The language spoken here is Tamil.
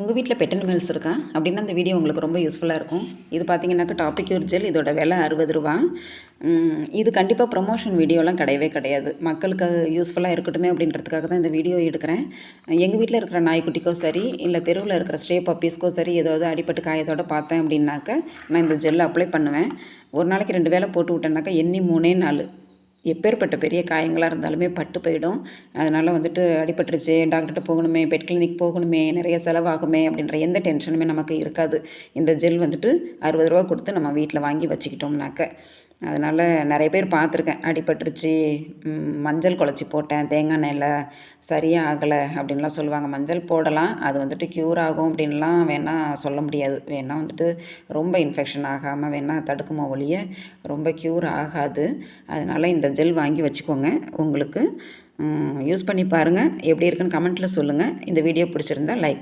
உங்கள் வீட்டில் பெட் அனிமல்ஸ் இருக்கா அப்படின்னா அந்த வீடியோ உங்களுக்கு ரொம்ப யூஸ்ஃபுல்லாக இருக்கும். இது பார்த்தீங்கன்னாக்கா டாபிக்யூர் ஜெல். இதோட விலை 60 ரூபா. இது கண்டிப்பாக ப்ரொமோஷன் வீடியோலாம் கிடையவே கிடையாது. மக்களுக்கு யூஸ்ஃபுல்லாக இருக்கட்டுமே அப்படின்றதுக்காக தான் இந்த வீடியோ எடுக்கிறேன். எங்கள் வீட்டில் இருக்கிற நாய்க்குட்டிக்கோ சரி, இல்லை தெருவில் இருக்கிற ஸ்ட்ரே பப்பீஸ்க்கோ சரி, ஏதாவது அடிப்பட்டு காயத்தோடு பார்த்தேன் அப்படின்னாக்க நான் இந்த ஜெல் அப்ளை பண்ணுவேன். ஒரு நாளைக்கு 2 வேளை போட்டு விட்டேன்னாக்கா எண்ணி 3 நாள் எப்பேற்பட்ட பெரிய காயங்களாக இருந்தாலுமே பட்டு போயிடும். அதனால் வந்துட்டு அடிபட்டுருச்சு, டாக்டர்கிட்ட போகணுமே, பெட் கிளினிக் போகணுமே, நிறைய செலவாகுமே அப்படின்ற எந்த டென்ஷனுமே நமக்கு இருக்காது. இந்த ஜெல் வந்துட்டு 60 ரூபா கொடுத்து நம்ம வீட்டில் வாங்கி வச்சுக்கிட்டோம்னாக்க. அதனால் நிறைய பேர் பார்த்துருக்கேன், அடிபட்டுருச்சு, மஞ்சள் குழச்சி போட்டேன் தேங்காய் எண்ணெயில், சரியாக ஆகலை அப்படின்லாம் சொல்லுவாங்க. மஞ்சள் போடலாம், அது வந்துட்டு க்யூர் ஆகும் அப்படின்லாம் வேணால் சொல்ல முடியாது. வேணால் வந்துட்டு ரொம்ப இன்ஃபெக்ஷன் ஆகாமல் வேணால் தடுக்குமோ ஒழிய ரொம்ப க்யூர் ஆகாது. அதனால் இந்த ஜெல் வாங்கி வச்சுக்கோங்க. உங்களுக்கு யூஸ் பண்ணி பாருங்கள், எப்படி இருக்குன்னு கமெண்ட்டில் சொல்லுங்கள். இந்த வீடியோ பிடிச்சிருந்தா லைக்